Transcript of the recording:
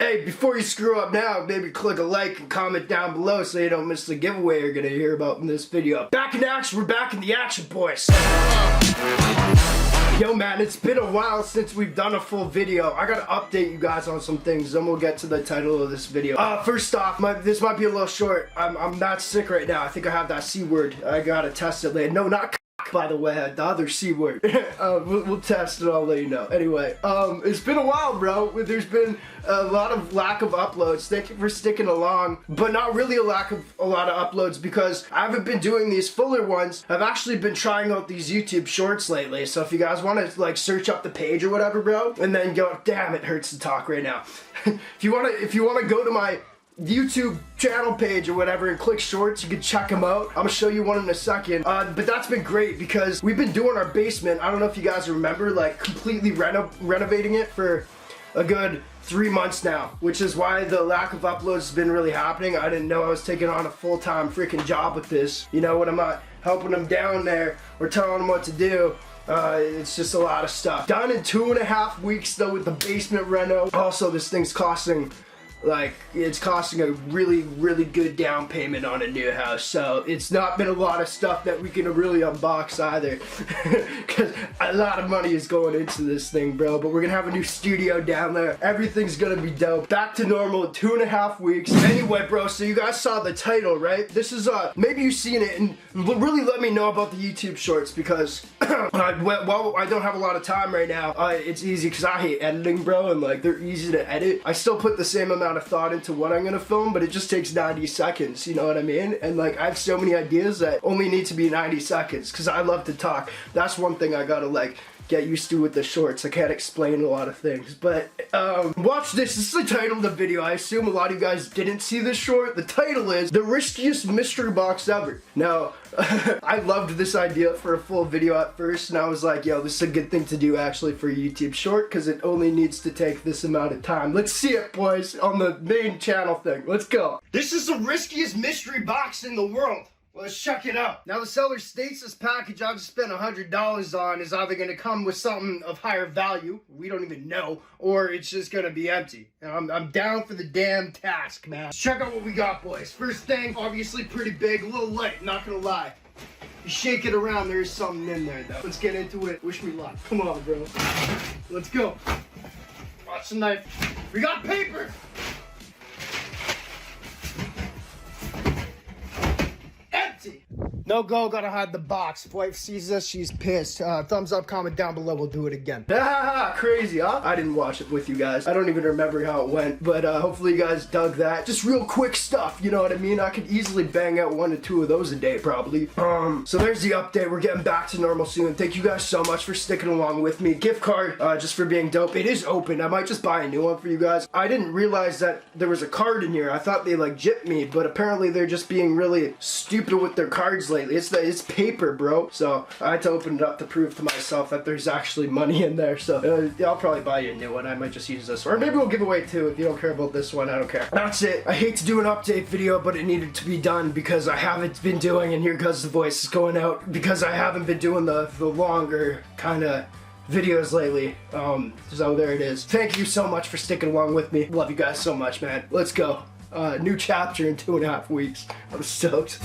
Hey, before you screw up now, maybe click a like and comment down below so you don't miss the giveaway you're gonna hear about in this video. Back in action, we're back in the action, boys. Yo man, it's been a while since we've done a full video. I gotta update you guys on some things, then we'll get to the title of this video. First off, this might be a little short. I'm not sick right now. I think I have that C word. I gotta test it later. No, not by the way, the other C word. We'll test it, I'll let you know. Anyway, it's been a while, bro. There's been a lot of lack of uploads. Thank you for sticking along, but not really a lot of uploads because I haven't been doing these fuller ones. I've actually been trying out these YouTube shorts lately, so if you guys want to like search up the page or whatever, bro, and then go, damn, it hurts to talk right now. if you wanna go to my YouTube channel page or whatever and click shorts, you can check them out. I'm gonna show you one in a second. But that's been great because we've been doing our basement. I don't know if you guys remember, like completely renovating it for a good 3 months now, which is why the lack of uploads has been really happening. I didn't know I was taking on a full-time freaking job with this. You know, when I'm not helping them down there or telling them what to do. It's just a lot of stuff. Done in 2.5 weeks though with the basement reno. Also, this thing's costing, like, it's costing a really good down payment on a new house, so it's not been a lot of stuff that we can really unbox either because a lot of money is going into this thing, bro. But we're gonna have a new studio down there. Everything's gonna be dope. Back to normal in 2.5 weeks. Anyway, bro, so you guys saw the title, right? This is maybe you've seen it, and really let me know about the YouTube shorts because well, I don't have a lot of time right now. It's easy because I hate editing, bro, and like they're easy to edit. I still put the same amount of thought into what I'm gonna film, but it just takes 90 seconds, you know what I mean? And like I have so many ideas that only need to be 90 seconds because I love to talk. That's one thing I gotta like get used to with the shorts. I can't explain a lot of things, but watch this. This is the title of the video. I assume a lot of you guys didn't see this short. The title is The Riskiest Mystery Box Ever. Now, I loved this idea for a full video at first, and I was like, yo, this is a good thing to do actually for a YouTube short because it only needs to take this amount of time. Let's see it, boys, on the main channel thing. Let's go. This is the riskiest mystery box in the world. Let's check it out. Now the seller states this package I've spent $100 on is either going to come with something of higher value, we don't even know, or it's just going to be empty. And I'm down for the damn task, man. Let's check out what we got, boys. First thing, obviously pretty big, a little light, not going to lie. You shake it around, there's something in there though. Let's get into it. Wish me luck. Come on, bro. Let's go. Watch the knife. We got paper! No go, gotta hide the box. If wife sees this, she's pissed. Thumbs up, comment down below, we'll do it again. Crazy, huh? I didn't watch it with you guys. I don't even remember how it went, but hopefully you guys dug that. Just real quick stuff, you know what I mean? I could easily bang out 1 to 2 of those a day, probably. So there's the update. We're getting back to normal soon. Thank you guys so much for sticking along with me. Gift card, just for being dope. It is open. I might just buy a new one for you guys. I didn't realize that there was a card in here. I thought they like gypped me, but apparently they're just being really stupid with their cards lately. It's paper, bro. So I had to open it up to prove to myself that there's actually money in there. So I'll probably buy you a new one. I might just use this, or maybe we'll give away 2 if you don't care about this one. I don't care. That's it. I hate to do an update video, but it needed to be done because I haven't been doing, and here goes the voice is going out, because I haven't been doing the longer kind of videos lately. So there it is. Thank you so much for sticking along with me. Love you guys so much, man. Let's go. New chapter in 2.5 weeks. I'm stoked.